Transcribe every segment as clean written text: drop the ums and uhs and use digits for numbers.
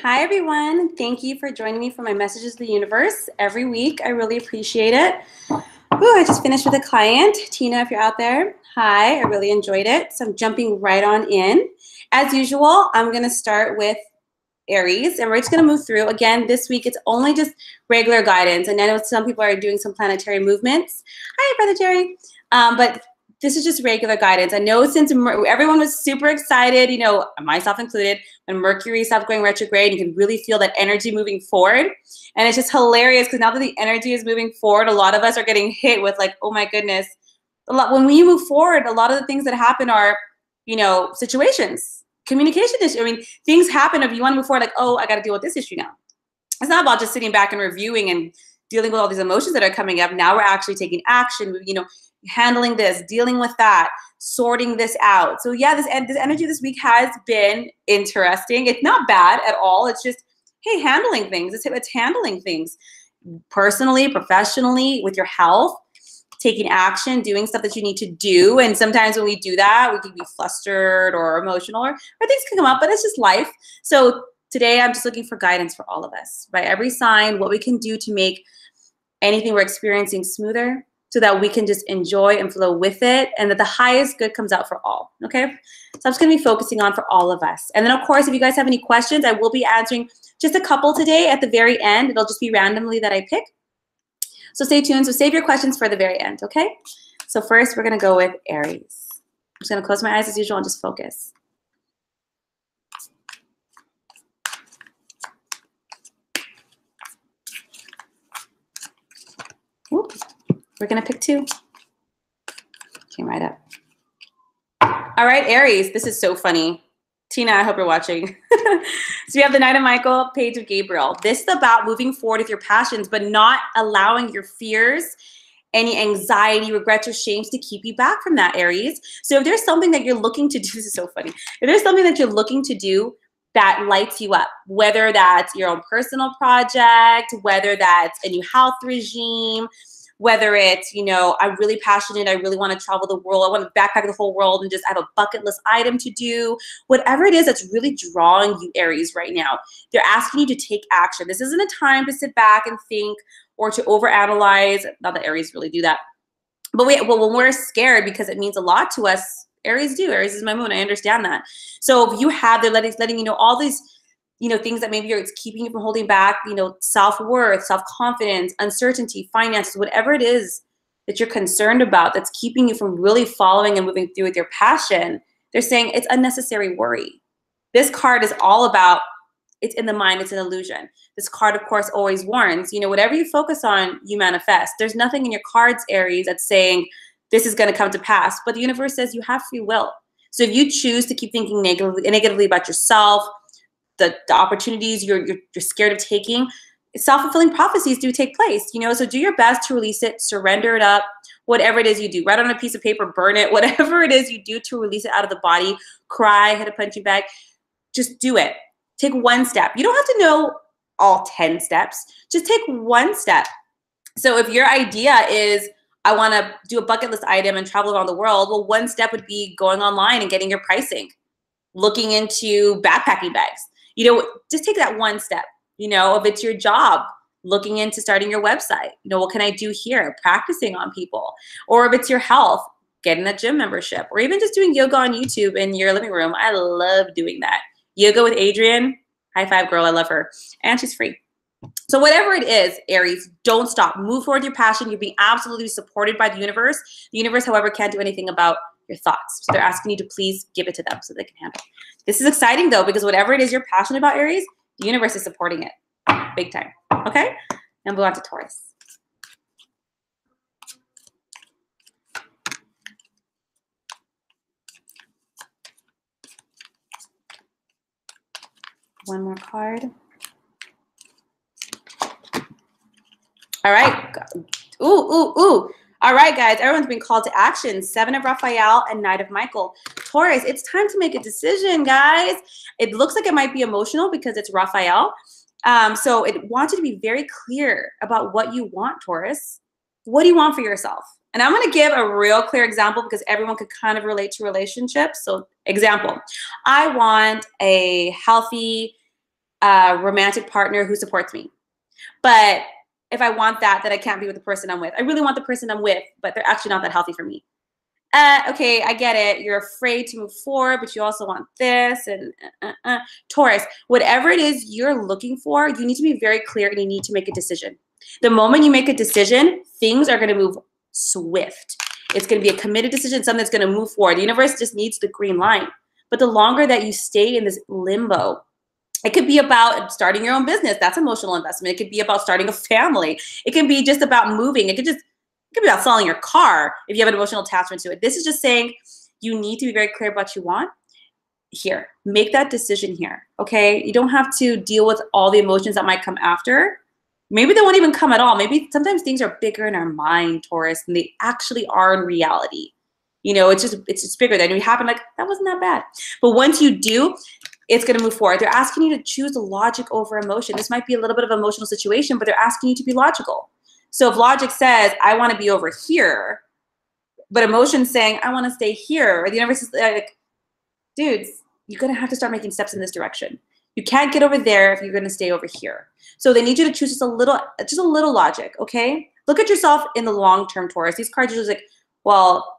Hi, everyone. Thank you for joining me for my Messages to the Universe every week. I really appreciate it. Ooh, I just finished with a client. Tina, if you're out there, hi. I really enjoyed it. So I'm jumping right on in. As usual, I'm going to start with Aries, and we're just going to move through. Again, this week, it's only just regular guidance. And I know some people are doing some planetary movements. Hi, Brother Jerry. But this is just regular guidance. I know since everyone was super excited, you know, myself included, when Mercury stopped going retrograde, you can really feel that energy moving forward. And it's just hilarious because now that the energy is moving forward, a lot of us are getting hit with like, oh my goodness. When we move forward, a lot of the things that happen are, you know, situations, communication issue. I mean, things happen if you want to move forward, like, oh, I got to deal with this issue now. It's not about just sitting back and reviewing and dealing with all these emotions that are coming up. Now we're actually taking action, you know, handling this, dealing with that, sorting this out. So yeah, this energy this week has been interesting. It's not bad at all. It's just, hey, handling things. It's handling things personally, professionally, with your health, taking action, doing stuff that you need to do. And sometimes when we do that, we can be flustered or emotional or things can come up, but it's just life. So today I'm just looking for guidance for all of us, by every sign, what we can do to make anything we're experiencing smoother, so that we can just enjoy and flow with it, and that the highest good comes out for all, okay? So I'm just gonna be focusing on for all of us. And then of course, if you guys have any questions, I will be answering just a couple today at the very end. It'll just be randomly that I pick. So stay tuned, so save your questions for the very end, okay? So first, we're gonna go with Aries. I'm just gonna close my eyes as usual and just focus. Oops. We're going to pick two. Came right up. All right, Aries. This is so funny. Tina, I hope you're watching. So we have the Knight of Michael, Page of Gabriel. This is about moving forward with your passions, but not allowing your fears, any anxiety, regrets, or shames to keep you back from that, Aries. So if there's something that you're looking to do, this is so funny. If there's something that you're looking to do that lights you up, whether that's your own personal project, whether that's a new health regime, whether it's, you know, I'm really passionate, I really want to travel the world, I want to backpack the whole world and just have a bucket list item to do, whatever it is that's really drawing you, Aries, right now, they're asking you to take action. This isn't a time to sit back and think or to overanalyze. Not that Aries really do that. But when we're scared because it means a lot to us, Aries do. Aries is my moon. I understand that. So if you have, they're letting you know all these, you know, things that maybe it's keeping you from holding back, you know, self-worth, self-confidence, uncertainty, finances, whatever it is that you're concerned about that's keeping you from really following and moving through with your passion, they're saying it's unnecessary worry. This card is all about, it's in the mind, it's an illusion. This card, of course, always warns, you know, whatever you focus on, you manifest. There's nothing in your cards, Aries, that's saying this is going to come to pass, but the universe says you have free will. So if you choose to keep thinking negatively about yourself, the opportunities you're scared of taking, self-fulfilling prophecies do take place, you know, so do your best to release it, surrender it up, whatever it is you do, write on a piece of paper, burn it, whatever it is you do to release it out of the body, cry, hit a punching bag, just do it. Take one step. You don't have to know all 10 steps, just take one step. So if your idea is, I want to do a bucket list item and travel around the world, well, one step would be going online and getting your pricing, looking into backpacking bags. You know, just take that one step. You know, if it's your job, looking into starting your website, you know, what can I do here? Practicing on people. Or if it's your health, getting a gym membership, or even just doing yoga on YouTube in your living room. I love doing that. Yoga with Adrienne, high five girl, I love her. And she's free. So whatever it is, Aries, don't stop. Move forward your passion. You're being absolutely supported by the universe. The universe, however, can't do anything about your thoughts. So they're asking you to please give it to them so they can handle it. This is exciting, though, because whatever it is you're passionate about, Aries, the universe is supporting it big time. Okay? And move on to Taurus. One more card. All right. Ooh, ooh, ooh. All right, guys. Everyone's been called to action. 7 of Raphael and Knight of Michael. Taurus, it's time to make a decision, guys. It looks like it might be emotional because it's Raphael. So it wants you to be very clear about what you want, Taurus. What do you want for yourself? And I'm going to give a real clear example because everyone could kind of relate to relationships. So example, I want a healthy, a romantic partner who supports me. But if I want that, then I can't be with the person I'm with. I really want the person I'm with, but they're actually not that healthy for me. Okay, I get it. You're afraid to move forward, but you also want this. And Taurus, whatever it is you're looking for, you need to be very clear and you need to make a decision. The moment you make a decision, things are going to move swift. It's going to be a committed decision, something that's going to move forward. The universe just needs the green light. But the longer that you stay in this limbo, it could be about starting your own business. That's emotional investment. It could be about starting a family. It can be just about moving. It could be about selling your car if you have an emotional attachment to it. This is just saying you need to be very clear about what you want. Here, make that decision here, okay? You don't have to deal with all the emotions that might come after. Maybe they won't even come at all. Maybe sometimes things are bigger in our mind, Taurus, than they actually are in reality. You know, it's just bigger than we happen. Like, that wasn't that bad. But once you do, it's going to move forward. They're asking you to choose logic over emotion. This might be a little bit of an emotional situation, but they're asking you to be logical. So if logic says, I want to be over here, but emotion's saying, I want to stay here, or the universe is like, dudes, you're going to have to start making steps in this direction. You can't get over there if you're going to stay over here. So they need you to choose just a little logic, okay? Look at yourself in the long term, Taurus. These cards are just like, well,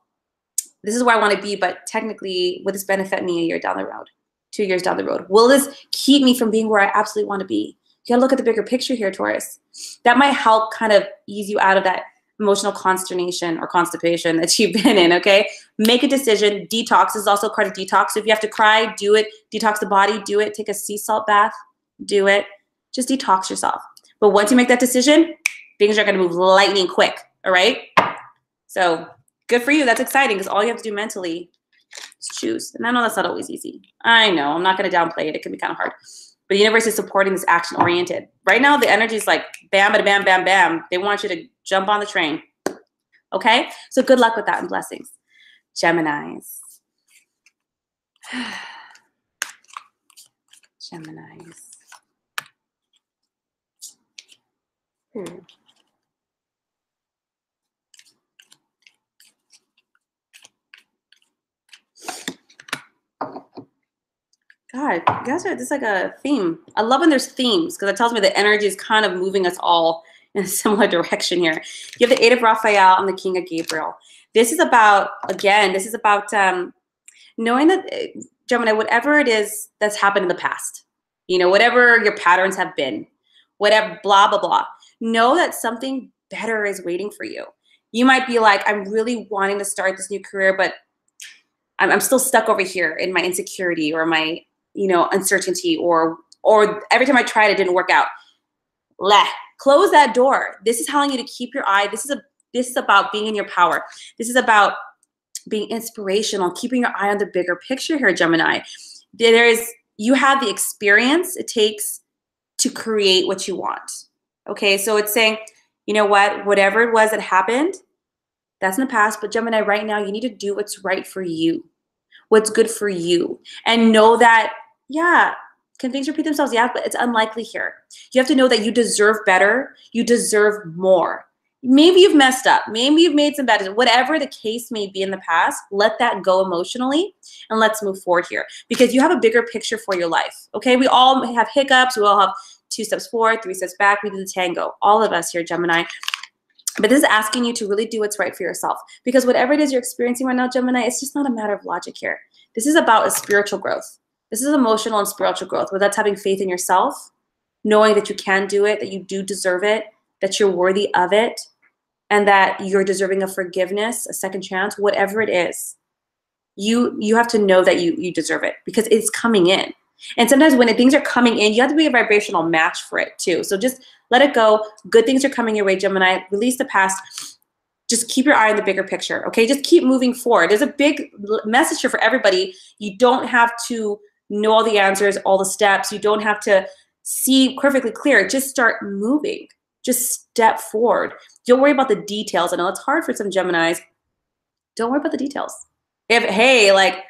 this is where I want to be, but technically, would this benefit me a year down the road, 2 years down the road? Will this keep me from being where I absolutely want to be? You gotta look at the bigger picture here, Taurus. That might help kind of ease you out of that emotional consternation or constipation that you've been in, okay? Make a decision. Detox is also a card of detox. So if you have to cry, do it. Detox the body, do it. Take a sea salt bath, do it. Just detox yourself. But once you make that decision, things are gonna move lightning quick, all right? So good for you. That's exciting because all you have to do mentally is choose. And I know that's not always easy. I know. I'm not going to downplay it. It can be kind of hard. But the universe is supporting this action-oriented. Right now, the energy is like bam, bam, bam, bam, bam. They want you to jump on the train. Okay? So good luck with that and blessings. Geminis. Geminis. God, you guys are, this is like a theme. I love when there's themes because it tells me the energy is kind of moving us all in a similar direction here. You have the Eight of Raphael and the King of Gabriel. This is about, again, this is about knowing that, Gemini, whatever it is that's happened in the past, you know, whatever your patterns have been, whatever, blah, blah, blah, know that something better is waiting for you. You might be like, I'm really wanting to start this new career, but I'm still stuck over here in my insecurity or my, you know, uncertainty, or every time I tried, it didn't work out. Close that door. This is telling you to keep your eye. This is about being in your power. This is about being inspirational, keeping your eye on the bigger picture here, Gemini. You have the experience it takes to create what you want. Okay, so it's saying, you know what, whatever it was that happened, that's in the past, but Gemini, right now, you need to do what's right for you, what's good for you, and know that, yeah, can things repeat themselves? Yeah, but it's unlikely here. You have to know that you deserve better. You deserve more. Maybe you've messed up. Maybe you've made some bad decisions. Whatever the case may be in the past, let that go emotionally, and let's move forward here because you have a bigger picture for your life, okay? We all have hiccups. We all have 2 steps forward, 3 steps back. We do the tango. All of us here, Gemini. But this is asking you to really do what's right for yourself because whatever it is you're experiencing right now, Gemini, it's just not a matter of logic here. This is about a spiritual growth. This is emotional and spiritual growth, where that's having faith in yourself, knowing that you can do it, that you do deserve it, that you're worthy of it, and that you're deserving of forgiveness, a second chance, whatever it is. You have to know that you deserve it because it's coming in. And sometimes when things are coming in, you have to be a vibrational match for it too. So just let it go. Good things are coming your way, Gemini. Release the past. Just keep your eye on the bigger picture, okay? Just keep moving forward. There's a big message here for everybody. You don't have to know all the answers, all the steps. You don't have to see perfectly clear. Just start moving. Just step forward. Don't worry about the details. I know it's hard for some Geminis. Don't worry about the details. Hey, like,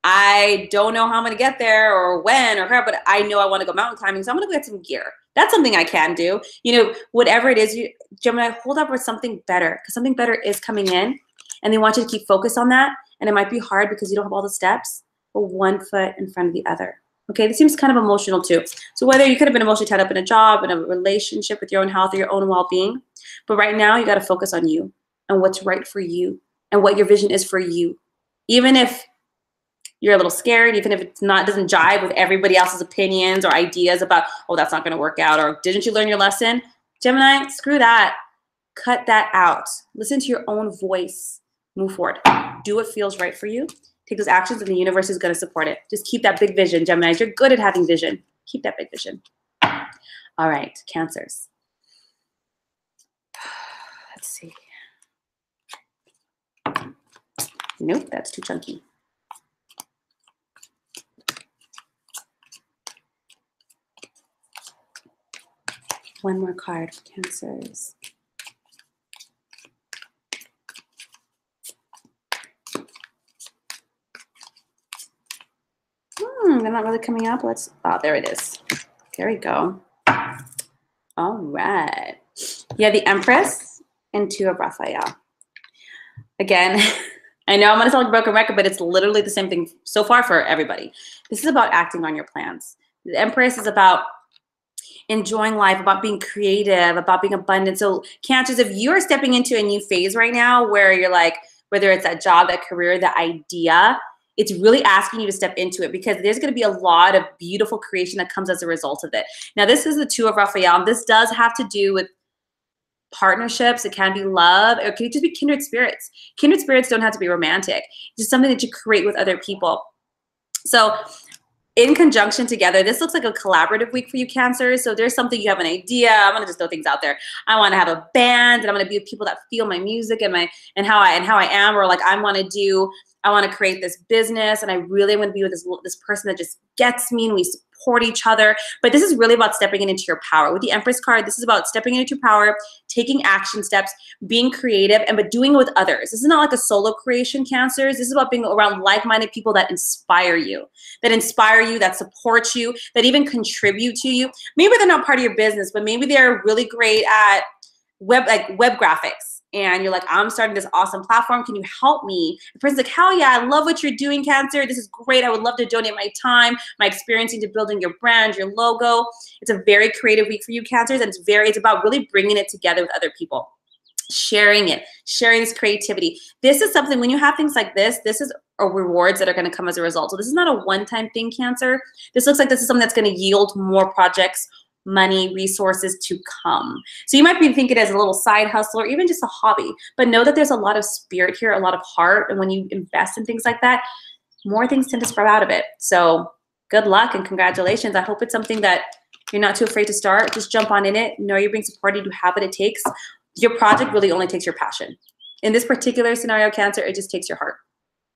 I don't know how I'm going to get there or when or how, but I know I want to go mountain climbing, so I'm going to go get some gear. That's something I can do. You know, whatever it is, Gemini, hold up for something better because something better is coming in, and they want you to keep focused on that. And it might be hard because you don't have all the steps, but one foot in front of the other. Okay, this seems kind of emotional too. So whether you could have been emotionally tied up in a job, in a relationship with your own health or your own well-being, but right now you got to focus on you and what's right for you and what your vision is for you. Even if you're a little scared, even if it's not, doesn't jive with everybody else's opinions or ideas about, oh, that's not going to work out, or didn't you learn your lesson? Gemini, screw that. Cut that out. Listen to your own voice. Move forward. Do what feels right for you. Take those actions, and the universe is going to support it. Just keep that big vision, Gemini. You're good at having vision. Keep that big vision. All right, Cancers. Let's see. Nope, that's too chunky. One more card for Cancers. They're not really coming up. Let's, oh, there it is. There we go. All right. Yeah, the Empress and Two of Raphael. Again, I know I'm going to sound like a broken record, but it's literally the same thing so far for everybody. This is about acting on your plans. The Empress is about enjoying life, about being creative, about being abundant. So Cancers, if you are stepping into a new phase right now where you're like, whether it's that job, that career, that idea, it's really asking you to step into it, because there's going to be a lot of beautiful creation that comes as a result of it. Now, this is the Two of Raphael. This does have to do with partnerships. It can be love, or it can just be kindred spirits. Kindred spirits don't have to be romantic. It's just something that you create with other people. So in conjunction together, this looks like a collaborative week for you, Cancers. So there's something, you have an idea. I'm going to just throw things out there. I want to have a band, and I'm going to be with people that feel my music and how I am, or like I want to create this business, and I really want to be with this person that just gets me, and we support each other. But this is really about stepping into your power. With the Empress card, this is about stepping into your power, taking action steps, being creative, but doing it with others. This is not like a solo creation, Cancers. This is about being around like-minded people that inspire you, that support you, that even contribute to you. Maybe they're not part of your business, but maybe they're really great at web graphics. And you're like, I'm starting this awesome platform. Can you help me? The person's like, hell yeah, I love what you're doing, Cancer. This is great. I would love to donate my time, my experience into building your brand, your logo. It's a very creative week for you, Cancers. And it's about really bringing it together with other people. Sharing this creativity. This is something, when you have things like this is rewards that are going to come as a result. So this is not a one-time thing, Cancer. This looks like this is something that's going to yield more projects, money, resources to come. So you might be thinking as a little side hustle or even just a hobby, but know that there's a lot of spirit here, a lot of heart. And when you invest in things like that, more things tend to sprout out of it. So good luck and congratulations. I hope it's something that you're not too afraid to start. Just jump on in it. Know you're being supported. You have what it takes. Your project really only takes your passion. In this particular scenario, Cancer, it just takes your heart.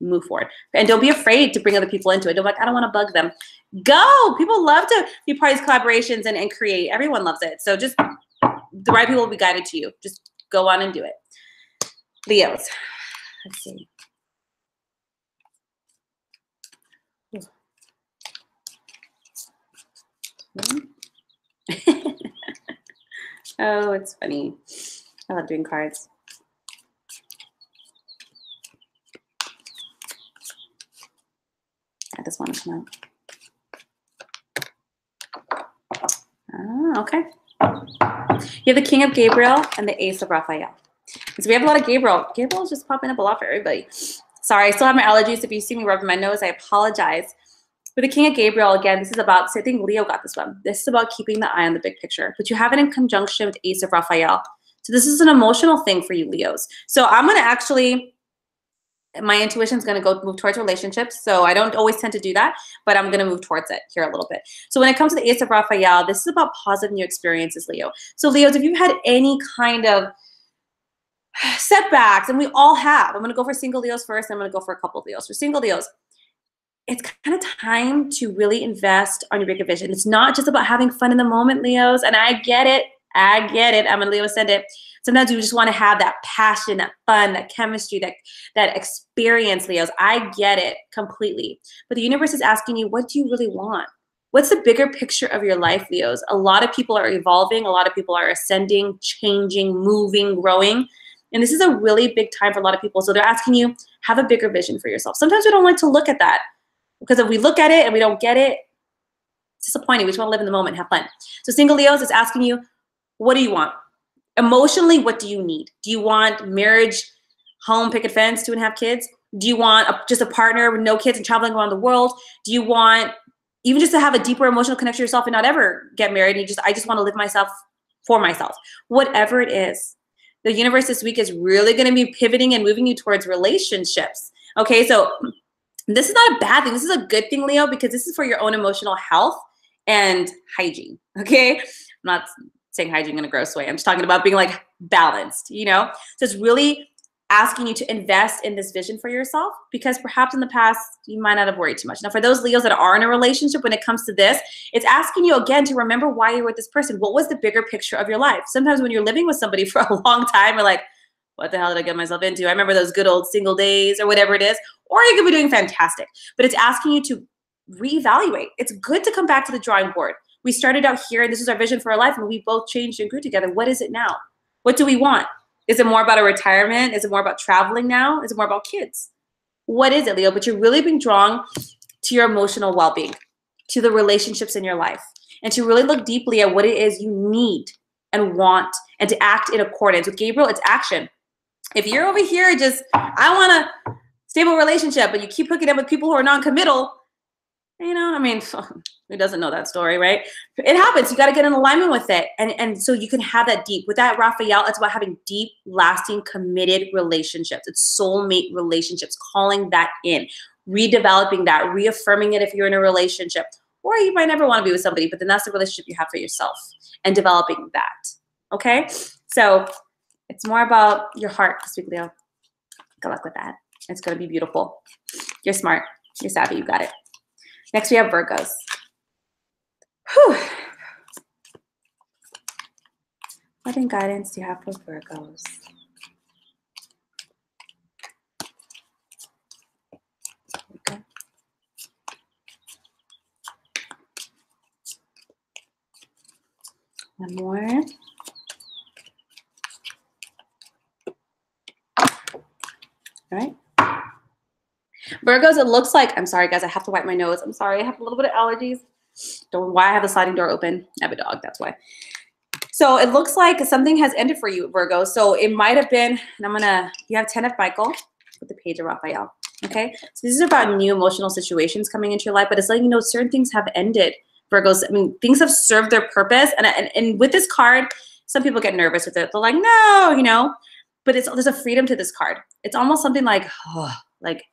Move forward. And don't be afraid to bring other people into it. Don't be like, I don't want to bug them. Go. People love to be part of these collaborations and create. Everyone loves it. So just the right people will be guided to you. Just go on and do it. Leos. Let's see. Oh, it's funny. I love doing cards. I just want to come out. Ah, okay. You have the King of Gabriel and the Ace of Raphael. So we have a lot of Gabriel. Gabriel is just popping up a lot for everybody. Sorry, I still have my allergies. If you see me rubbing my nose, I apologize. With the King of Gabriel, again, this is about, I think Leo got this one. This is about keeping the eye on the big picture. But you have it in conjunction with Ace of Raphael. So this is an emotional thing for you, Leos. So I'm going to actually, my intuition is going to move towards relationships. So I don't always tend to do that, but I'm going to move towards it here a little bit. So when it comes to the Ace of Raphael, this is about positive new experiences, Leo. So Leos, if you've had any kind of setbacks, and we all have, I'm going to go for single Leos first, and I'm going to go for a couple of Leos. For single Leos, it's kind of time to really invest on your bigger vision. It's not just about having fun in the moment, Leos, and I get it. I get it. I'm a Leo ascendant. Sometimes you just want to have that passion, that fun, that chemistry, that experience, Leos. I get it completely. But the universe is asking you, what do you really want? What's the bigger picture of your life, Leos? A lot of people are evolving. A lot of people are ascending, changing, moving, growing. And this is a really big time for a lot of people. So they're asking you, have a bigger vision for yourself. Sometimes we don't like to look at that, because if we look at it and we don't get it, It's disappointing. We just want to live in the moment, have fun. So single Leos is asking you, what do you want? Emotionally, what do you need? Do you want marriage, home, picket fence, 2.5 kids? Do you want just a partner with no kids and traveling around the world? Do you want even just to have a deeper emotional connection to yourself and not ever get married? And I just want to live myself for myself. Whatever it is, the universe this week is really going to be pivoting and moving you towards relationships. Okay, so this is not a bad thing. This is a good thing, Leo, because this is for your own emotional health and hygiene. Okay, I'm not saying hygiene in a gross way. I'm just talking about being like balanced, you know? So it's really asking you to invest in this vision for yourself, because perhaps in the past you might not have worried too much. Now, for those Leos that are in a relationship, when it comes to this, it's asking you again to remember why you're with this person. What was the bigger picture of your life? Sometimes when you're living with somebody for a long time, you're like, what the hell did I get myself into? I remember those good old single days or whatever it is, or you could be doing fantastic. But it's asking you to reevaluate. It's good to come back to the drawing board. We started out here and this is our vision for our life and we both changed and grew together. What is it now? What do we want? Is it more about a retirement? Is it more about traveling now? Is it more about kids? What is it, Leo? But you're really being drawn to your emotional well-being, to the relationships in your life, and to really look deeply at what it is you need and want, and to act in accordance. With Gabriel, it's action. If you're over here just, I want a stable relationship, but you keep hooking up with people who are non-committal, you know, I mean, who doesn't know that story, right? It happens. You got to get in alignment with it. And so you can have that deep. With that, Raphael, it's about having deep, lasting, committed relationships. It's soulmate relationships, calling that in, redeveloping that, reaffirming it if you're in a relationship. Or you might never want to be with somebody, but then that's the relationship you have for yourself and developing that, okay? So it's more about your heart this week, Leo. Good luck with that. It's going to be beautiful. You're smart. You're savvy. You got it. Next, we have Virgos. Whew. What in guidance do you have for Virgos? Okay. One more. All right. Virgos, it looks like, I'm sorry guys, I have to wipe my nose. I'm sorry, I have a little bit of allergies. Don't know why I have the sliding door open. I have a dog, that's why. So it looks like something has ended for you, Virgo. So it might have been, and you have 10 of Michael with the Page of Raphael, okay? So this is about new emotional situations coming into your life, but it's letting you know certain things have ended, Virgos. I mean, things have served their purpose. And with this card, some people get nervous with it. They're like, no, you know, but there's a freedom to this card. It's almost something like, oh, like,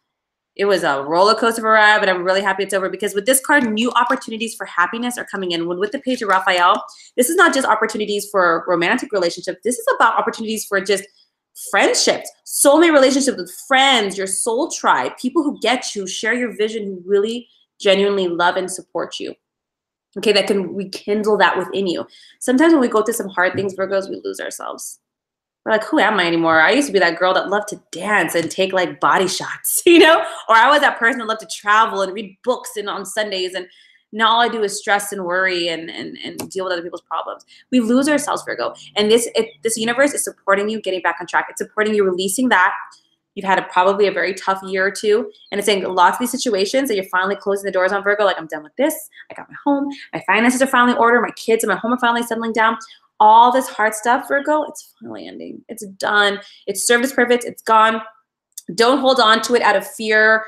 it was a roller coaster of a ride, but I'm really happy it's over, because with this card, new opportunities for happiness are coming in. When with the Page of Raphael, this is not just opportunities for romantic relationships. This is about opportunities for just friendships, soulmate relationships with friends, your soul tribe, people who get you, share your vision, who really genuinely love and support you. Okay, that can rekindle that within you. Sometimes when we go through some hard things, Virgos, we lose ourselves. We're like, who am I anymore? I used to be that girl that loved to dance and take like body shots, you know? Or I was that person that loved to travel and read books and on Sundays, and now all I do is stress and worry and deal with other people's problems. We lose ourselves, Virgo. And this universe is supporting you getting back on track. It's supporting you releasing that. You've had probably a very tough year or two. And it's saying lots of these situations that you're finally closing the doors on, Virgo. Like, I'm done with this. I got my home. My finances are finally ordered. My kids and my home are finally settling down. All this hard stuff, Virgo, it's finally ending. It's done. It's served its purpose. It's gone. Don't hold on to it out of fear,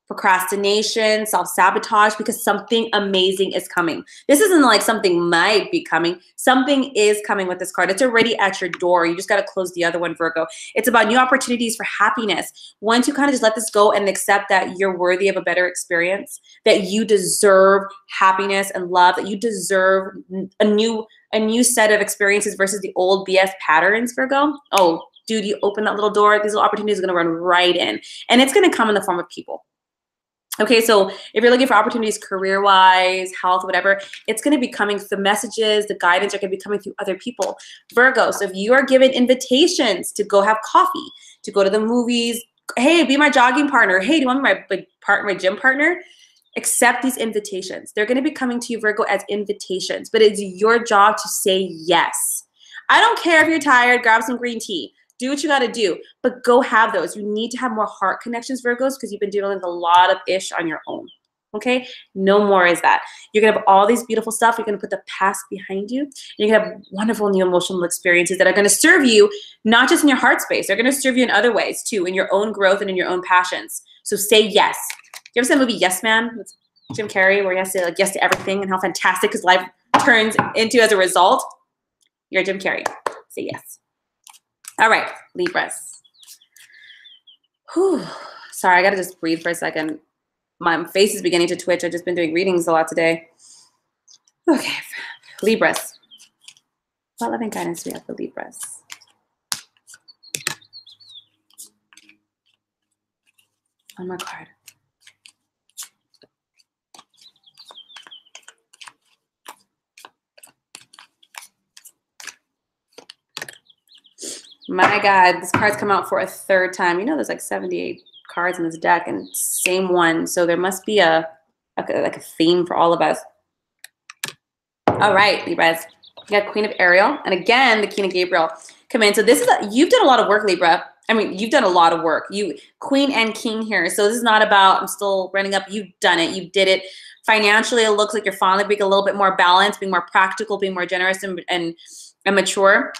procrastination, self-sabotage, because something amazing is coming. This isn't like something might be coming. Something is coming with this card. It's already at your door. You just got to close the other one, Virgo. It's about new opportunities for happiness. Once you kind of just let this go and accept that you're worthy of a better experience, that you deserve happiness and love, that you deserve a new set of experiences versus the old BS patterns, Virgo. Oh, dude, you open that little door, these little opportunities are going to run right in. And it's going to come in the form of people. Okay, so if you're looking for opportunities career-wise, health, whatever, it's going to be coming, the messages, the guidance are going to be coming through other people. Virgo, so if you are given invitations to go have coffee, to go to the movies, hey, be my jogging partner, hey, do you want to be my gym partner? Accept these invitations. They're going to be coming to you, Virgo, as invitations, but it's your job to say yes. I don't care if you're tired, grab some green tea. Do what you got to do, but go have those. You need to have more heart connections, Virgos, because you've been dealing with a lot of ish on your own. Okay, no more is that. You're gonna have all these beautiful stuff. You're gonna put the past behind you. You're gonna have wonderful new emotional experiences that are gonna serve you, not just in your heart space. They're gonna serve you in other ways too, in your own growth and in your own passions. So say yes. Do you ever see the movie Yes Man with Jim Carrey, where he has to say like yes to everything and how fantastic his life turns into as a result? You're Jim Carrey. Say yes. All right, Libras. Whew. Sorry, I gotta just breathe for a second. My face is beginning to twitch. I've just been doing readings a lot today. Okay, Libras. What loving guidance do we have for Libras? One more card. My God, this card's come out for a third time. You know, there's like 78 cards in this deck and same one. So there must be like a theme for all of us. All right, Libras. You got Queen of Ariel. And again, the King of Gabriel come in. So this is, you've done a lot of work, Libra. I mean, you've done a lot of work. You Queen and King here. So this is not about, I'm still running up. You've done it. You did it. Financially, it looks like you're finally being a little bit more balanced, being more practical, being more generous and mature.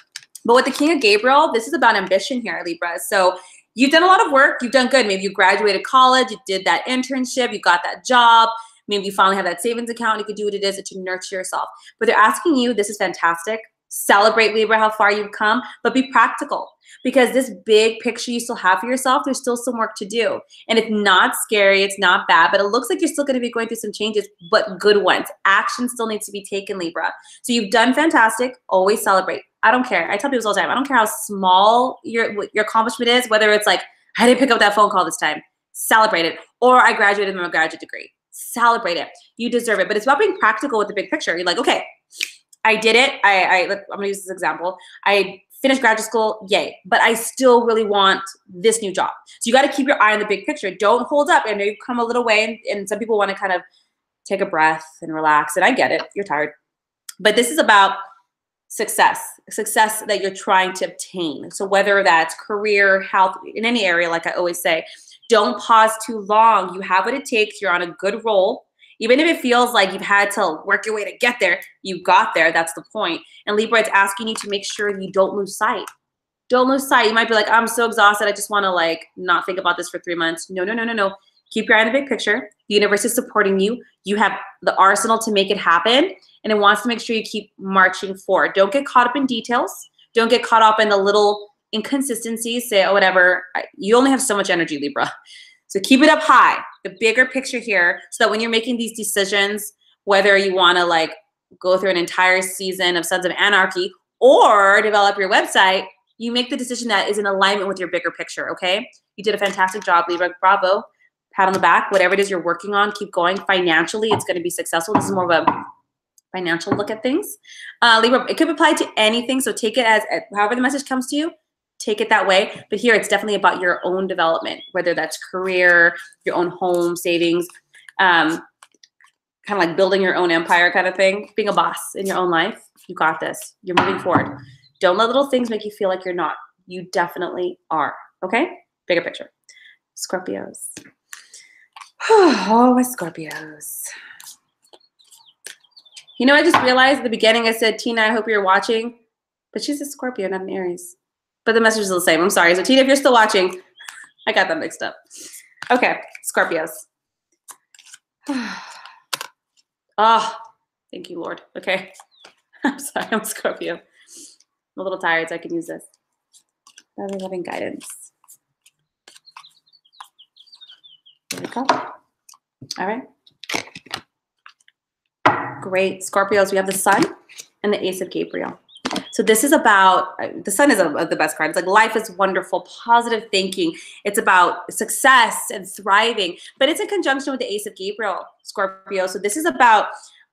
But with the King of Gabriel, this is about ambition here, Libra. So you've done a lot of work. You've done good. Maybe you graduated college. You did that internship. You got that job. Maybe you finally have that savings account. You could do what it is to nurture yourself. But they're asking you, this is fantastic. Celebrate, Libra, how far you've come, but be practical. Because this big picture you still have for yourself, there's still some work to do. And it's not scary, it's not bad, but it looks like you're still gonna be going through some changes, but good ones. Action still needs to be taken, Libra. So you've done fantastic, always celebrate. I don't care, I tell people all the time, I don't care how small your accomplishment is, whether it's like, I didn't pick up that phone call this time, celebrate it. Or I graduated from a graduate degree, celebrate it. You deserve it, but it's about being practical with the big picture. You're like, okay, I did it. I'm gonna use this example. I finished graduate school, yay, but I still really want this new job. So you got to keep your eye on the big picture. Don't hold up. I know you've come a little way, and some people want to kind of take a breath and relax, and I get it. You're tired. But this is about success that you're trying to obtain. So whether that's career, health, in any area, like I always say, don't pause too long. You have what it takes. You're on a good roll. Even if it feels like you've had to work your way to get there, you got there. That's the point. And Libra, it's asking you to make sure you don't lose sight. Don't lose sight. You might be like, I'm so exhausted. I just want to like not think about this for 3 months. No, no, no, no, no. Keep your eye on the big picture. The universe is supporting you. You have the arsenal to make it happen. And it wants to make sure you keep marching forward. Don't get caught up in details. Don't get caught up in the little inconsistencies. Say, oh, whatever. You only have so much energy, Libra. So keep it up high, the bigger picture here, so that when you're making these decisions, whether you want to like go through an entire season of Sons of Anarchy or develop your website, you make the decision that is in alignment with your bigger picture, okay? You did a fantastic job, Libra. Bravo. Pat on the back. Whatever it is you're working on, keep going. Financially, it's going to be successful. This is more of a financial look at things. Libra, it could apply to anything, so take it as however the message comes to you. Take it that way. But here, it's definitely about your own development, whether that's career, your own home, savings, kind of like building your own empire kind of thing, being a boss in your own life. You got this. You're moving forward. Don't let little things make you feel like you're not. You definitely are. Okay? Bigger picture. Scorpios. Oh, my Scorpios. You know, I just realized at the beginning I said, Tina, I hope you're watching. But she's a Scorpio, not an Aries. But the message is the same. I'm sorry. So Tina, if you're still watching, I got that mixed up. Okay, Scorpios. Oh, thank you, Lord. Okay. I'm sorry, I'm Scorpio. I'm a little tired, so I can use this. Loving guidance. There we go. All right. Great. Scorpios, we have the Sun and the Ace of Gabriel. So this is about, the Sun is the best card. It's like life is wonderful, positive thinking. It's about success and thriving, but it's in conjunction with the Ace of Gabriel, Scorpio. So this is about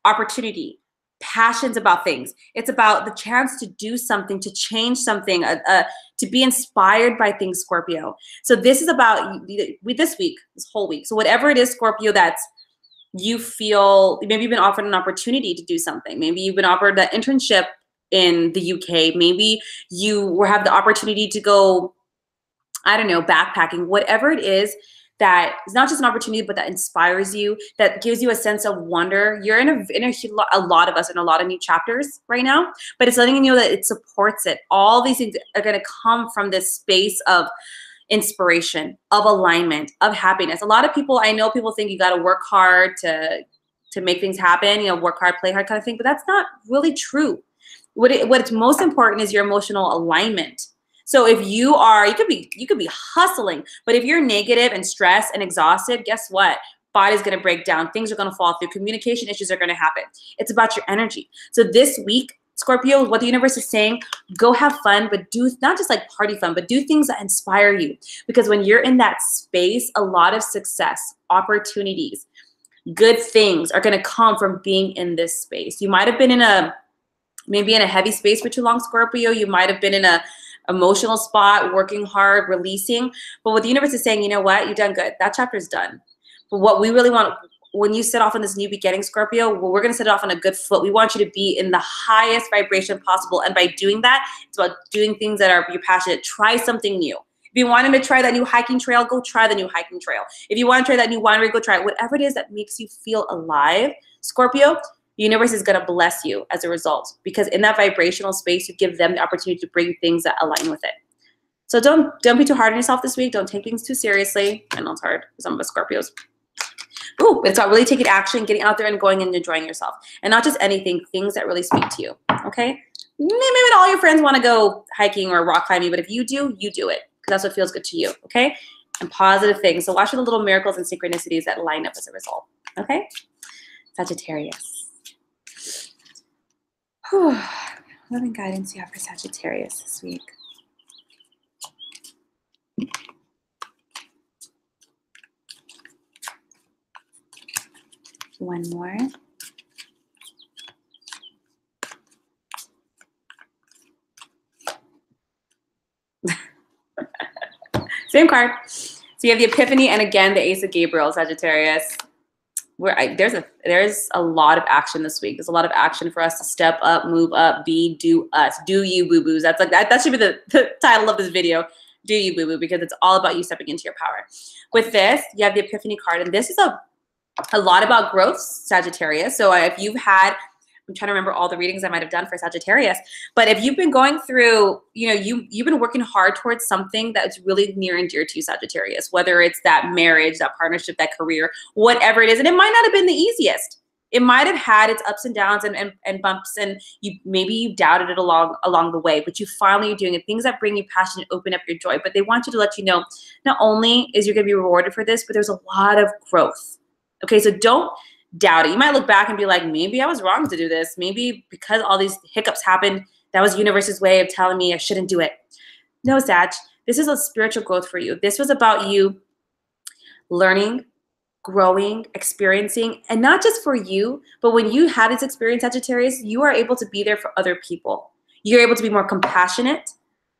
opportunity, passions about things. It's about the chance to do something, to change something, to be inspired by things, Scorpio. So this is about this week, this whole week. So whatever it is, Scorpio, that's you feel, maybe you've been offered an opportunity to do something. Maybe you've been offered an internship in the UK. Maybe you have the opportunity to go, I don't know, backpacking, whatever it is that is not just an opportunity, but that inspires you, that gives you a sense of wonder. You're in a lot of us in a lot of new chapters right now, but it's letting you know that it supports it. All these things are going to come from this space of inspiration, of alignment, of happiness. A lot of people, I know people think you got to work hard to make things happen, you know, work hard, play hard kind of thing, but that's not really true. What's most important is your emotional alignment. So if you are, you could be hustling, but if you're negative and stressed and exhausted, guess what? Body's going to break down. Things are going to fall through. Communication issues are going to happen. It's about your energy. So this week, Scorpio, what the universe is saying, go have fun, but do not just like party fun, but do things that inspire you. Because when you're in that space, a lot of success, opportunities, good things are going to come from being in this space. You might have been maybe in a heavy space for too long, Scorpio. You might have been in a emotional spot, working hard, releasing. But what the universe is saying, you know what? You've done good. That chapter's done. But what we really want, when you set off on this new beginning, Scorpio, well, we're going to set it off on a good foot. We want you to be in the highest vibration possible. And by doing that, it's about doing things that are you're passionate. Try something new. If you wanted to try that new hiking trail, go try the new hiking trail. If you want to try that new winery, go try it. Whatever it is that makes you feel alive, Scorpio, the universe is going to bless you as a result, because in that vibrational space, you give them the opportunity to bring things that align with it. So don't be too hard on yourself this week. Don't take things too seriously. I know it's hard for some of us Scorpios. Ooh, it's about really taking action, getting out there and going and enjoying yourself. And not just anything, things that really speak to you, okay? Maybe not all your friends want to go hiking or rock climbing, but if you do it, because that's what feels good to you, okay? And positive things. So watch for the little miracles and synchronicities that line up as a result, okay? Sagittarius. Whew. Love and guidance you have for Sagittarius this week. One more. Same card. So you have the Epiphany and again the Ace of Gabriel, Sagittarius. There's a lot of action this week. There's a lot of action for us to step up, move up, do us. Do you, boo-boos. That's like that should be the title of this video. Do you, boo-boo, because it's all about you stepping into your power. With this, you have the Epiphany card, and this is a lot about growth, Sagittarius. So if you've had, I'm trying to remember all the readings I might have done for Sagittarius, but if you've been going through, you know, you've been working hard towards something that's really near and dear to you, Sagittarius, whether it's that marriage, that partnership, that career, whatever it is. And it might not have been the easiest. It might have had its ups and downs and bumps, and maybe you doubted it along the way, but you finally are doing it. Things that bring you passion and open up your joy. But they want you to let you know, not only is you're going to be rewarded for this, but there's a lot of growth. Okay, so don't doubt it. You might look back and be like, maybe I was wrong to do this. Maybe because all these hiccups happened, that was the universe's way of telling me I shouldn't do it. No, Sag, this is a spiritual growth for you. This was about you learning, growing, experiencing, and not just for you, but when you have this experience, Sagittarius, you are able to be there for other people. You're able to be more compassionate.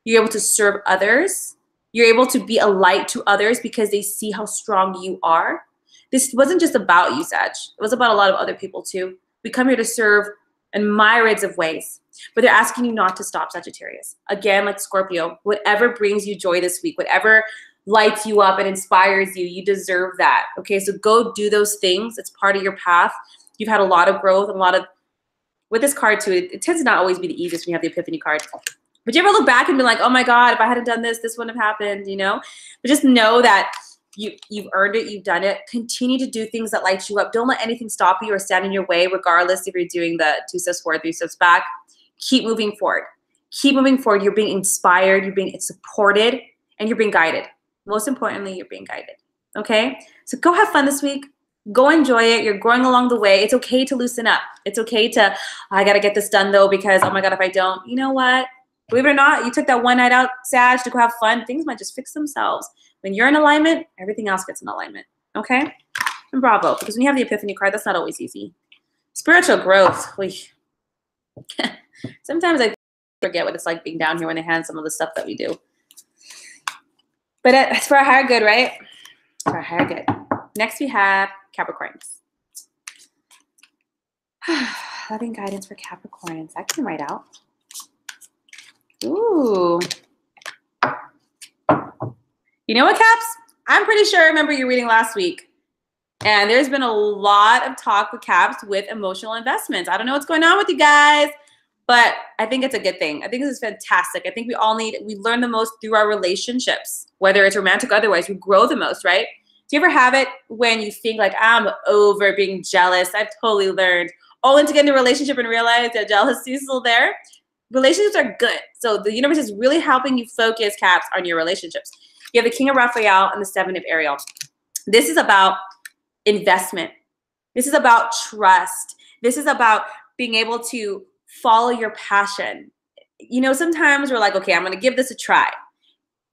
You're able to serve others. You're able to be a light to others because they see how strong you are. This wasn't just about you, Sag. It was about a lot of other people too. We come here to serve in myriads of ways, but they're asking you not to stop, Sagittarius. Again, like Scorpio, whatever brings you joy this week, whatever lights you up and inspires you, you deserve that. Okay, so go do those things. It's part of your path. You've had a lot of growth and a lot of, with this card too, it tends to not always be the easiest when you have the Epiphany card. But you ever look back and be like, oh my God, if I hadn't done this, this wouldn't have happened, you know? But just know that you've earned it, you've done it. Continue to do things that light you up. Don't let anything stop you or stand in your way, regardless if you're doing the 2 steps forward, 3 steps back. Keep moving forward. Keep moving forward. You're being inspired, you're being supported, and you're being guided. Most importantly, you're being guided. Okay? So go have fun this week. Go enjoy it. You're growing along the way. It's okay to loosen up. It's okay to, I got to get this done though, because, oh my God, if I don't, you know what? Believe it or not, you took that one night out, Sag, to go have fun. Things might just fix themselves. When you're in alignment, everything else gets in alignment, okay? And bravo, because when you have the Epiphany card, that's not always easy. Spiritual growth. Sometimes I forget what it's like being down here when they hand some of the stuff that we do. But it's for our higher good, right? For our higher good. Next, we have Capricorns. Loving guidance for Capricorns. That came right out. Ooh. You know what, Caps? I'm pretty sure I remember your reading last week. And there's been a lot of talk with Caps with emotional investments. I don't know what's going on with you guys, but I think it's a good thing. I think this is fantastic. I think we learn the most through our relationships, whether it's romantic or otherwise. We grow the most, right? Do you ever have it when you think like, I'm over being jealous? I've totally learned. Only to get into a relationship and realize that jealousy is still there. Relationships are good. So the universe is really helping you focus, Caps, on your relationships. You have the King of Raphael and the Seven of Ariel. This is about investment. This is about trust. This is about being able to follow your passion. You know, sometimes we're like, okay, I'm going to give this a try.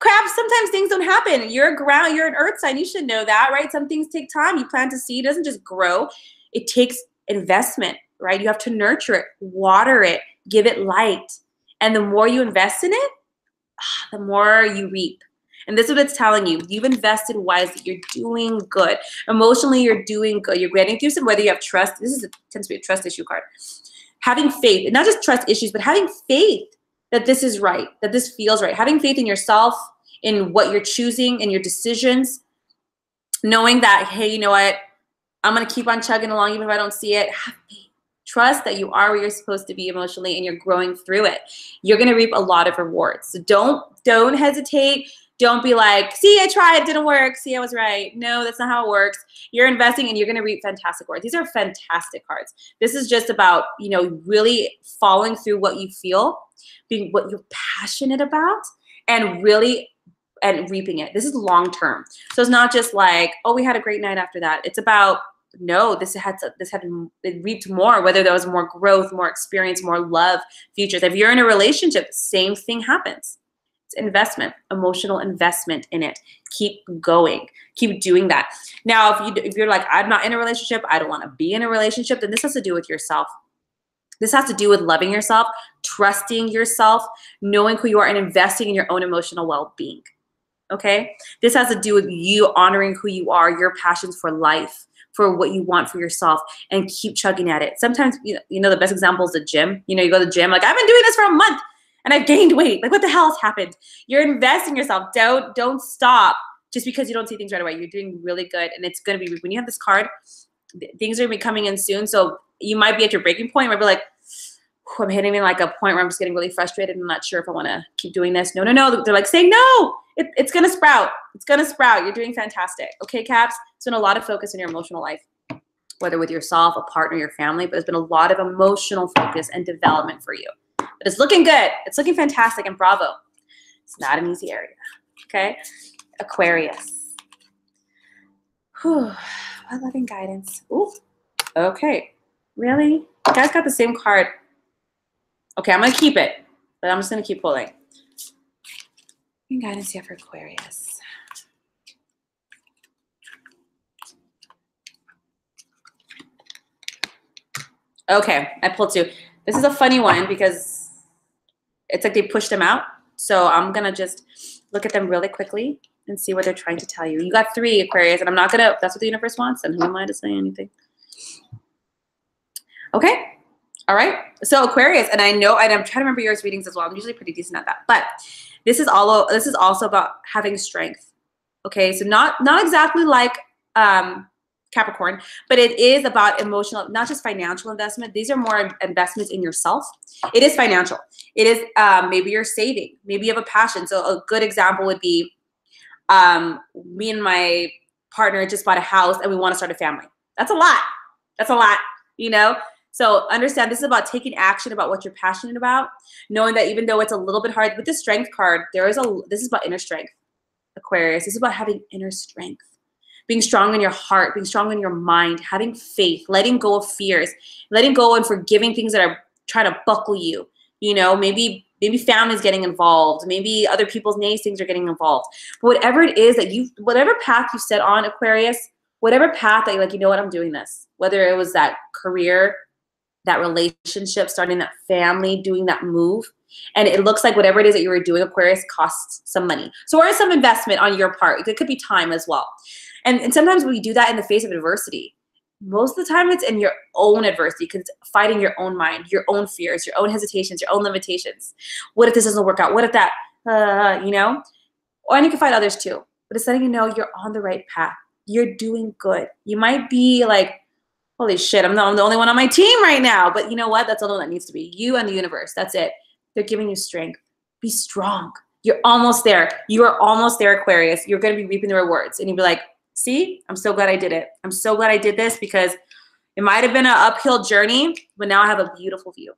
Crap, sometimes things don't happen. You're an earth sign. You should know that, right? Some things take time. You plant a seed, it doesn't just grow. It takes investment, right? You have to nurture it, water it, give it light. And the more you invest in it, the more you reap. And this is what it's telling you. You've invested wisely. You're doing good. Emotionally, you're doing good. You're getting through some, whether you have trust. Tends to be a trust issue card. Having faith, and not just trust issues, but having faith that this is right, that this feels right. Having faith in yourself, in what you're choosing, in your decisions. Knowing that, hey, you know what? I'm going to keep on chugging along even if I don't see it. Have faith. Trust that you are where you're supposed to be emotionally and you're growing through it. You're going to reap a lot of rewards. So don't hesitate. Don't be like, see, I tried, it didn't work. See, I was right. No, that's not how it works. You're investing and you're going to reap fantastic rewards. These are fantastic cards. This is just about, you know, really following through what you feel, being what you're passionate about, and really reaping it. This is long term. So it's not just like, oh, we had a great night after that. It's about, no, it reaped more, whether there was more growth, more experience, more love, futures. If you're in a relationship, same thing happens. It's investment, emotional investment in it. Keep going. Keep doing that. Now, if you're like, I'm not in a relationship, I don't want to be in a relationship, then this has to do with yourself. This has to do with loving yourself, trusting yourself, knowing who you are, and investing in your own emotional well-being. Okay? This has to do with you honoring who you are, your passions for life, for what you want for yourself, and keep chugging at it. Sometimes, you know, the best example is the gym. You know, you go to the gym, like, I've been doing this for a month and I've gained weight. Like, what the hell has happened? You're investing in yourself. Don't stop just because you don't see things right away. You're doing really good, and it's going to be, when you have this card, things are going to be coming in soon. So you might be at your breaking point. You might be like, I'm hitting like a point where I'm just getting really frustrated. I'm not sure if I want to keep doing this. No. They're like saying, no, it's going to sprout. It's going to sprout. You're doing fantastic. Okay, Caps? It's been a lot of focus in your emotional life, whether with yourself, a partner, your family, but there's been a lot of emotional focus and development for you. But it's looking good. It's looking fantastic, and bravo. It's not an easy area. Okay? Aquarius. Whew. What loving guidance. Ooh. Okay. Really? You guys got the same card. Okay, I'm going to keep it, but I'm just going to keep pulling. Loving guidance here for Aquarius. Okay, I pulled two. This is a funny one because it's like they pushed them out. So I'm going to just look at them really quickly and see what they're trying to tell you. You got three, Aquarius, and I'm not going to, that's what the universe wants, and who am I to say anything? Okay. All right. So Aquarius, and I know, and I'm trying to remember yours readings as well. I'm usually pretty decent at that. But this is also about having strength. Okay. So not exactly like Capricorn, but it is about emotional, not just financial investment. These are more investments in yourself. It is financial. It is maybe you're saving. Maybe you have a passion. So a good example would be me and my partner just bought a house and we want to start a family. That's a lot. That's a lot, you know? So understand this is about taking action about what you're passionate about, knowing that even though it's a little bit hard, with the strength card, this is about inner strength, Aquarius. This is about having inner strength, being strong in your heart, being strong in your mind, having faith, letting go of fears, letting go and forgiving things that are trying to buckle you. You know, maybe family's getting involved, maybe other people's naysayings are getting involved. But whatever it is that whatever path you set on, Aquarius, whatever path that you're like, you know what, I'm doing this. Whether it was that career, that relationship, starting that family, doing that move. And it looks like whatever it is that you were doing, Aquarius, costs some money. So there is some investment on your part. It could be time as well. And sometimes we do that in the face of adversity. Most of the time it's in your own adversity because it's fighting your own mind, your own fears, your own hesitations, your own limitations. What if this doesn't work out? What if that, you know? Or and you can fight others too. but it's letting you know you're on the right path. You're doing good. You might be like, holy shit, I'm the only one on my team right now. But you know what? That's all that needs to be. You and the universe. That's it. They're giving you strength. Be strong. You're almost there. You are almost there, Aquarius. You're going to be reaping the rewards. And you'll be like, see, I'm so glad I did it. I'm so glad I did this because it might have been an uphill journey, but now I have a beautiful view.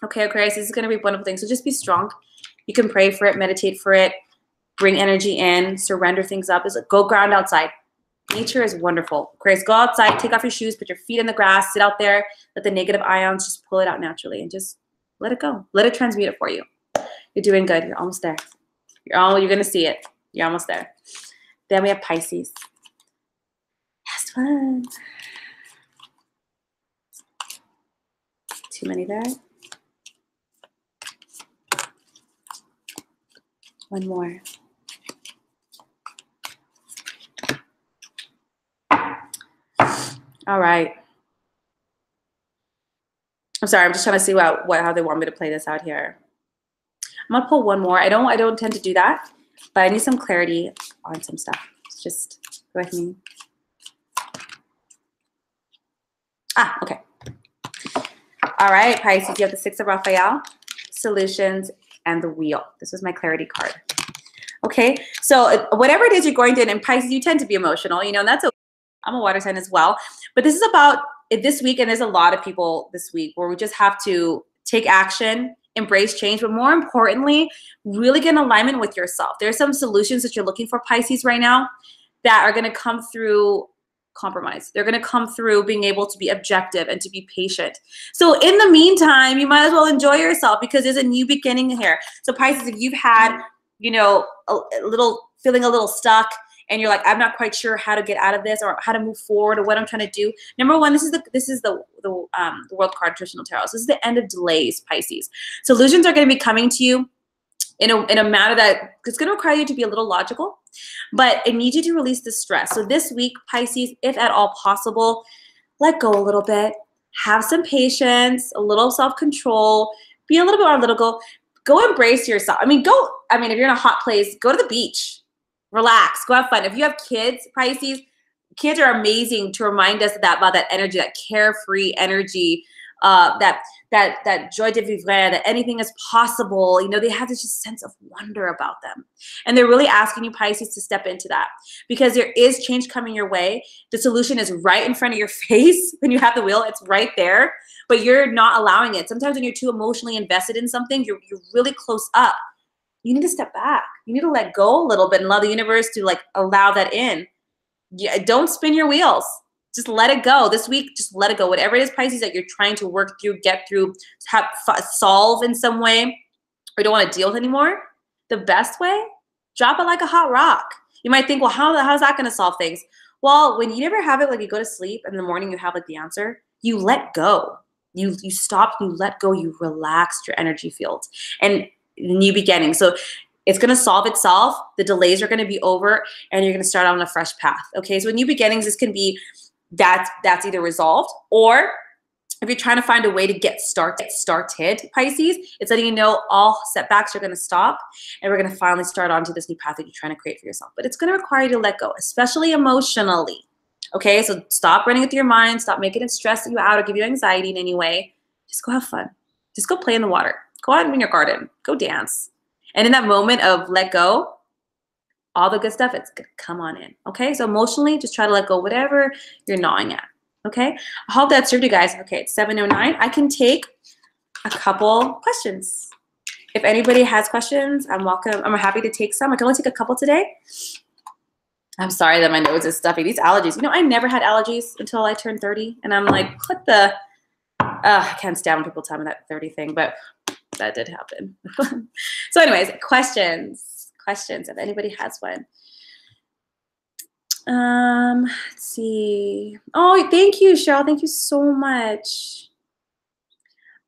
Okay, Aquarius, this is going to be wonderful thing. So just be strong. You can pray for it, meditate for it, bring energy in, surrender things up. Is go ground outside. Nature is wonderful. Aquarius, go outside, take off your shoes, put your feet in the grass, sit out there, let the negative ions just pull it out naturally and just let it go. Let it transmute it for you. You're doing good. You're almost there. You're going to see it. You're almost there. Then we have Pisces. Last one. Too many there. One more. All right. I'm sorry. I'm just trying to see how they want me to play this out here. I'm gonna pull one more. I don't tend to do that, but I need some clarity on some stuff. Just go with me. Okay. All right, Pisces. You have the Six of Raphael, Solutions, and the Wheel. This is my clarity card. Okay. So whatever it is you're going to, and Pisces, you tend to be emotional. You know, and that's okay. I'm a water sign as well. But this is about this week, and there's a lot of people this week where we just have to take action, embrace change, but more importantly, really get in alignment with yourself. There's some solutions that you're looking for, Pisces, right now that are going to come through compromise. They're going to come through being able to be objective and to be patient. So in the meantime, you might as well enjoy yourself because there's a new beginning here. So Pisces, if you've had, you know, feeling a little stuck, and you're like, I'm not quite sure how to get out of this or how to move forward or what I'm trying to do. Number one, this is the World card, traditional tarot. So this is the end of delays, Pisces. Solutions are going to be coming to you in a manner that it's going to require you to be a little logical, but it needs you to release the stress. So this week, Pisces, if at all possible, let go a little bit, have some patience, a little self-control, be a little bit more analytical. Go embrace yourself. If you're in a hot place, go to the beach. Relax, go have fun. If you have kids, Pisces, kids are amazing to remind us about that energy, that carefree energy, that joie de vivre, that anything is possible. You know, they have this just sense of wonder about them. And they're really asking you, Pisces, to step into that because there is change coming your way. The solution is right in front of your face. When you have the wheel, it's right there, but you're not allowing it. Sometimes when you're too emotionally invested in something, you're really close up. You need to step back. You need to let go a little bit and allow the universe to allow that in. Yeah, don't spin your wheels. Just let it go. This week, just let it go. Whatever it is, Pisces, that you're trying to work through, get through, solve in some way, or don't want to deal with anymore, the best way, drop it like a hot rock. You might think, well, how's that going to solve things? Well, when you never have it, you go to sleep and in the morning you have the answer, you let go. You stop, you let go, you relaxed your energy field. And new beginning. So it's going to solve itself. The delays are going to be over and you're going to start on a fresh path. Okay. So with new beginnings, this can be that's either resolved, or if you're trying to find a way to get started, Pisces, it's letting you know all setbacks are going to stop and we're going to finally start onto this new path that you're trying to create for yourself. But it's going to require you to let go, especially emotionally. Okay. So stop running with your mind. Stop making it stress you out or give you anxiety in any way. Just go have fun. Just go play in the water. Go out in your garden. Go dance. And in that moment of let go, all the good stuff, it's going to come on in. Okay? So emotionally, just try to let go whatever you're gnawing at. Okay? I hope that served you guys. Okay, it's 7:09. I can take a couple questions. If anybody has questions, I'm welcome. I'm happy to take some. I can only take a couple today. I'm sorry that my nose is stuffy. These allergies. You know, I never had allergies until I turned 30. And I'm like, what the? I can't stand when people tell me that 30 thing, but that did happen. So anyways, questions, if anybody has one. Let's see. Oh, thank you, Cheryl. Thank you so much.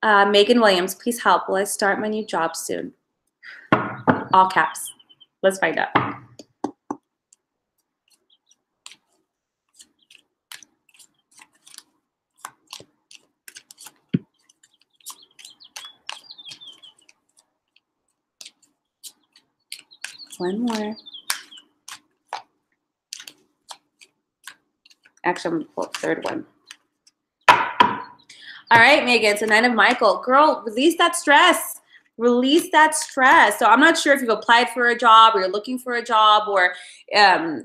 Megan Williams, please help. Will I start my new job soon? All caps. Let's find out. One more. Actually, I'm going to pull the third one. All right, Megan, so 9 of Michael. Girl, release that stress. Release that stress. So I'm not sure if you've applied for a job or you're looking for a job or,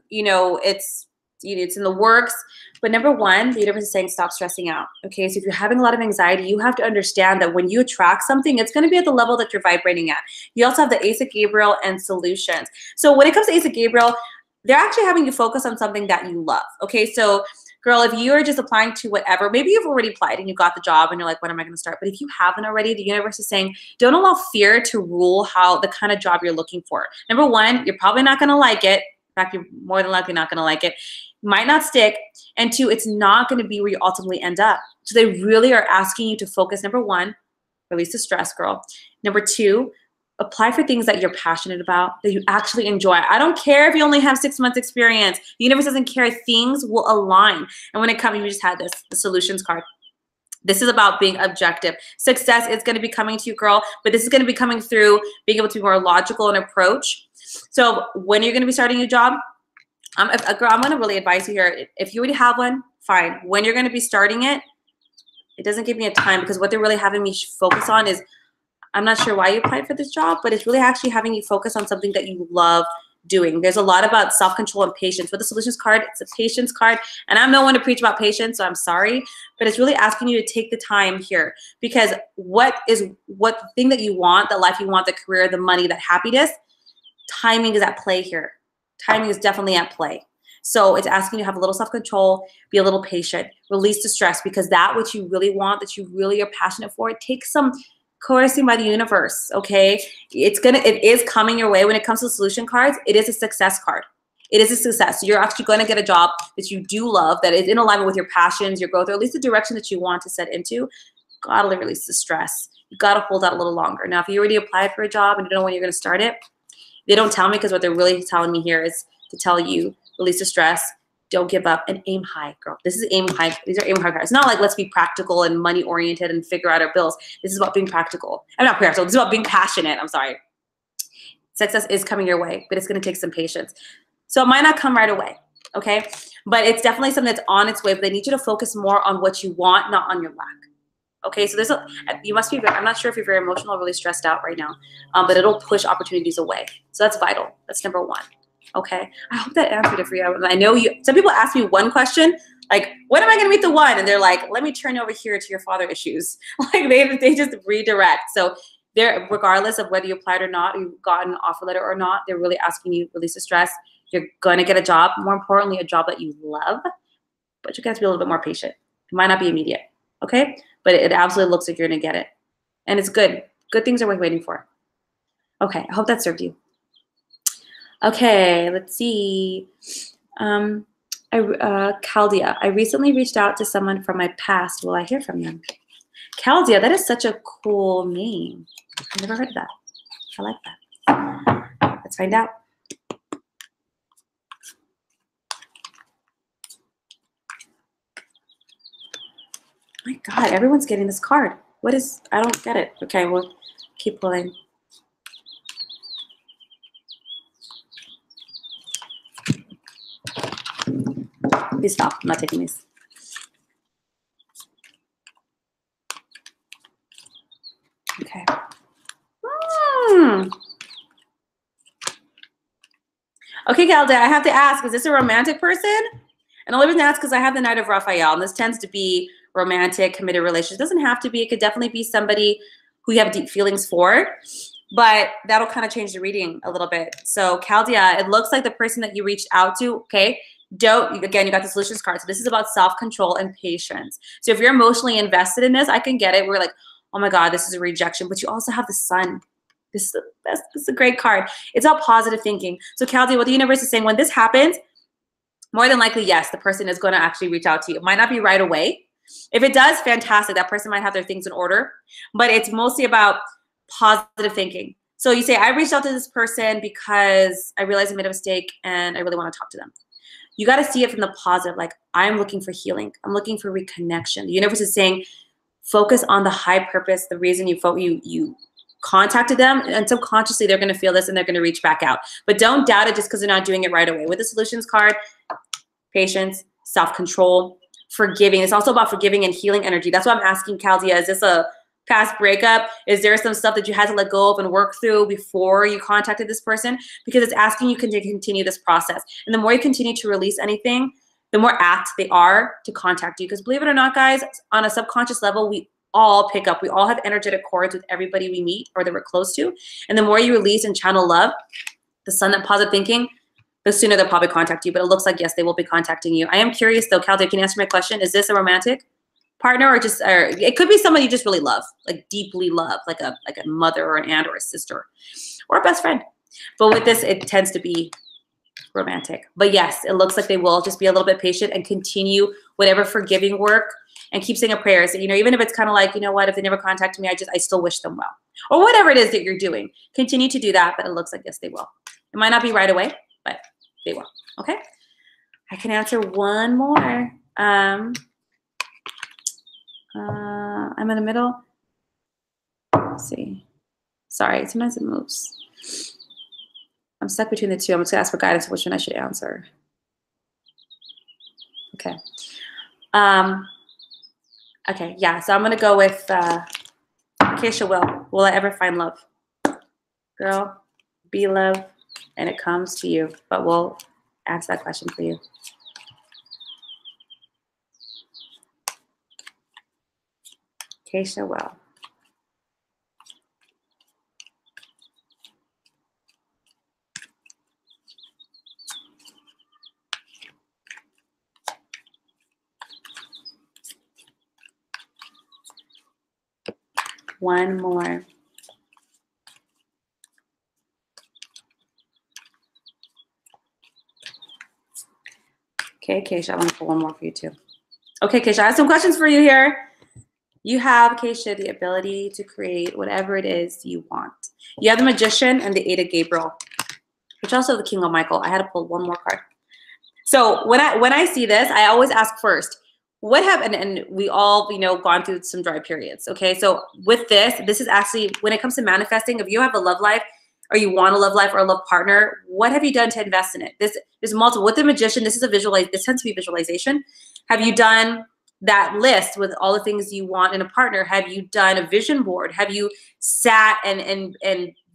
you know, it's in the works. But number one, the universe is saying stop stressing out. Okay, so if you're having a lot of anxiety, you have to understand that when you attract something, it's going to be at the level that you're vibrating at. You also have the Ace of Gabriel and solutions. So when it comes to Ace of Gabriel, they're actually having you focus on something that you love. Okay, so girl, if you are just applying to whatever, maybe you've already applied and you got the job and you're like, when am I going to start? But if you haven't already, the universe is saying, don't allow fear to rule the kind of job you're looking for. Number one, you're probably not going to like it. In fact, you're more than likely not going to like it. Might not stick. And two, it's not going to be where you ultimately end up. So they really are asking you to focus. Number one, release the stress, girl. Number two, apply for things that you're passionate about, that you actually enjoy. I don't care if you only have 6 months experience. The universe doesn't care. Things will align. And when it comes, you just had this, the solutions card. This is about being objective. Success is going to be coming to you, girl, but this is going to be coming through being able to be more logical in approach. So when you're going to be starting your job, girl, I'm going to really advise you here. If you already have one, fine. When you're going to be starting it, it doesn't give me a time, because what they're really having me focus on is, I'm not sure why you applied for this job, but it's really actually having you focus on something that you love doing. There's a lot about self-control and patience. With the solutions card, it's a patience card. And I'm no one to preach about patience, so I'm sorry. But it's really asking you to take the time here, because what thing that you want, the life you want, the career, the money, that happiness, timing is at play here. Timing is definitely at play. So it's asking you to have a little self-control, be a little patient, release the stress, because that which you really want, that you really are passionate for, it takes some coercing by the universe, okay? It is coming your way. When it comes to solution cards, it is a success card. It is a success. So you're actually going to get a job that you do love, that is in alignment with your passions, your growth, or at least the direction that you want to set into. Gotta release the stress. You gotta hold out a little longer. Now, if you already applied for a job and you don't know when you're going to start it, they don't tell me, because what they're really telling me here is to tell you, release the stress, don't give up, and aim high, girl. This is aim high. These are aim high cards. It's not like let's be practical and money oriented and figure out our bills. This is about being practical. I'm not practical. This is about being passionate. I'm sorry. Success is coming your way, but it's going to take some patience. So it might not come right away, okay? But it's definitely something that's on its way. But they need you to focus more on what you want, not on your lack. Okay, so you must be, I'm not sure if you're very emotional or really stressed out right now, but it'll push opportunities away. So that's vital. That's number one. Okay, I hope that answered it for you. I know some people ask me one question, like, when am I going to meet the one? And they're like, let me turn over here to your father issues. Like they just redirect. So they're, regardless of whether you applied or not, or you've gotten an offer letter or not, they're really asking you to release the stress. You're going to get a job, more importantly, a job that you love, but you have to be a little bit more patient. It might not be immediate, okay? But it absolutely looks like you're going to get it. And it's good. Good things are worth waiting for. Okay, I hope that served you. Okay, let's see. Chaldea, I recently reached out to someone from my past. Will I hear from them? Chaldea, that is such a cool name. I've never heard of that. I like that. Let's find out. My God, everyone's getting this card. What is, I don't get it. Okay, we'll keep pulling. Please stop, I'm not taking these. Okay. Okay, Chaldea, I have to ask, is this a romantic person? And the only reason I ask is because I have the Knight of Raphael, and this tends to be romantic, committed relationship. It doesn't have to be. It could definitely be somebody who you have deep feelings for, but that'll kind of change the reading a little bit. So Chaldea, it looks like the person that you reached out to, okay, again, you got the solutions card. So this is about self-control and patience. So if you're emotionally invested in this, I can get it. We're like, oh my God, this is a rejection, but you also have the sun. This is the best. This is a great card. It's about positive thinking. So Chaldea, what the universe is saying, when this happens, more than likely, yes, the person is going to actually reach out to you. It might not be right away. If it does, fantastic. That person might have their things in order, but it's mostly about positive thinking. So you say, I reached out to this person because I realized I made a mistake and I really want to talk to them. You got to see it from the positive. Like, I'm looking for healing. I'm looking for reconnection. The universe is saying, focus on the high purpose, the reason you contacted them, and subconsciously they're going to feel this and they're going to reach back out. But don't doubt it just because they're not doing it right away. With the solutions card, patience, self-control, forgiving. It's also about forgiving and healing energy. That's why I'm asking Caldia, is this a past breakup? Is there some stuff that you had to let go of and work through before you contacted this person? Because it's asking you to continue this process. And the more you continue to release anything, the more apt they are to contact you. Because believe it or not, guys, on a subconscious level, we all pick up. We all have energetic cords with everybody we meet or that we're close to. And the more you release and channel love, the sun, that positive thinking, the sooner they'll probably contact you. But it looks like, yes, they will be contacting you. I am curious though, Caldia, can you answer my question? Is this a romantic partner, or just, or it could be someone you just really love, like deeply love, like a mother or an aunt or a sister or a best friend? But with this, it tends to be romantic. But yes, it looks like they will. Just be a little bit patient and continue whatever forgiving work, and keep saying a prayer. So, you know, even if it's kind of like, you know what, if they never contact me, I still wish them well, or whatever it is that you're doing, continue to do that. But it looks like, yes, they will. It might not be right away, but they will. Okay. I can answer one more. I'm in the middle. Let's see. Sorry, sometimes it moves. I'm stuck between the two. I'm just gonna ask for guidance which one I should answer. Okay. Okay, yeah, so I'm gonna go with Keisha Will I ever find love? Girl, be love, and it comes to you. But we'll answer that question for you. Keisha Will. One more. Okay, Keisha, I'm gonna pull one more for you too. Okay, Keisha, I have some questions for you here. You have, Keisha, the ability to create whatever it is you want. You have the Magician and the Eight of Gabriel, which also the King of Michael. I had to pull one more card. So when I see this, I always ask first, what happened? And we all, you know, gone through some dry periods. Okay, so with this is actually, when it comes to manifesting, if you have a love life, or you want a love life or a love partner, what have you done to invest in it? There's multiple. With the Magician, this tends to be visualization. Have you done that list with all the things you want in a partner? Have you done a vision board? Have you sat and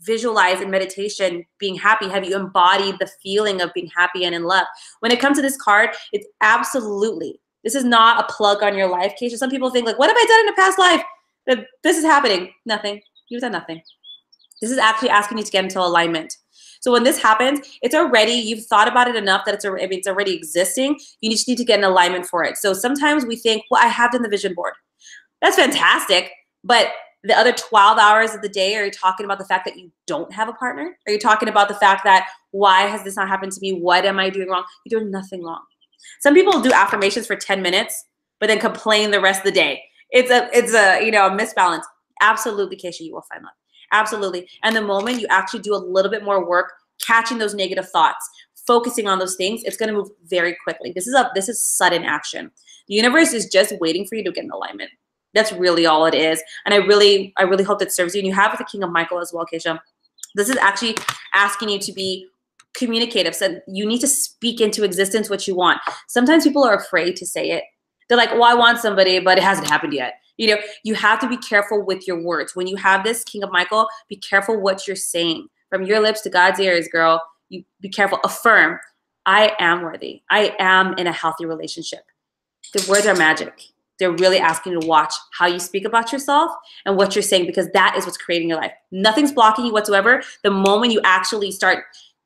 visualized in meditation being happy? Have you embodied the feeling of being happy and in love? When it comes to this card, it's absolutely, this is not a plug on your life, Keisha. Some people think like, what have I done in a past life that this is happening? Nothing. You've done nothing. This is actually asking you to get into alignment. So when this happens, it's already, you've thought about it enough that it's already existing. You just need to get in alignment for it. So sometimes we think, well, I have done the vision board. That's fantastic. But the other 12 hours of the day, are you talking about the fact that you don't have a partner? Are you talking about the fact that, why has this not happened to me? What am I doing wrong? You're doing nothing wrong. Some people do affirmations for 10 minutes, but then complain the rest of the day. It's a you know, a misbalance. Absolutely, Keisha, you will find love. Absolutely. And the moment you actually do a little bit more work, catching those negative thoughts, focusing on those things, it's going to move very quickly. This is sudden action. The universe is just waiting for you to get in alignment. That's really all it is. And I really hope that serves you. And you have the King of Michael as well, Keisha. This is actually asking you to be communicative. So you need to speak into existence what you want. Sometimes people are afraid to say it. They're like, well, I want somebody, but it hasn't happened yet. You know, you have to be careful with your words. When you have this King of Michael, be careful what you're saying. From your lips to God's ears, girl, you be careful. Affirm, I am worthy. I am in a healthy relationship. The words are magic. They're really asking you to watch how you speak about yourself and what you're saying, because that is what's creating your life. Nothing's blocking you whatsoever. The moment you actually start,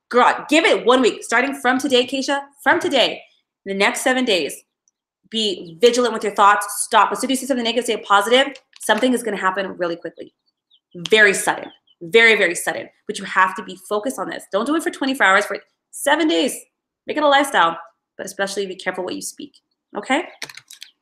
girl, give it 1 week. Starting from today, Keisha, from today, the next 7 days, be vigilant with your thoughts. Stop. As soon as you see something negative, say a positive. Something is going to happen really quickly. Very sudden. Very, very sudden. But you have to be focused on this. Don't do it for 24 hours. For 7 days. Make it a lifestyle. But especially be careful what you speak. Okay?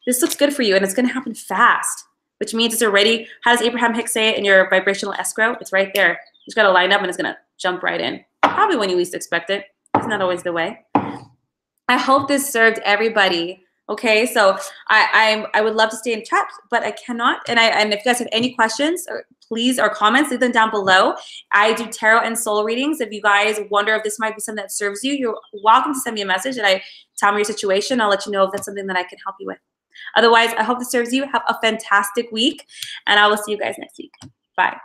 This looks good for you, and it's going to happen fast, which means it's already, how does Abraham Hicks say it in your vibrational escrow? It's right there. You just got to line up, and it's going to jump right in. Probably when you least expect it. It's not always the way. I hope this served everybody Okay, so I would love to stay in chat, but I cannot. And if you guys have any questions, or comments, leave them down below. I do tarot and soul readings. If you guys wonder if this might be something that serves you, you're welcome to send me a message and tell me your situation. I'll let you know if that's something that I can help you with. Otherwise, I hope this serves you. Have a fantastic week, and I will see you guys next week. Bye.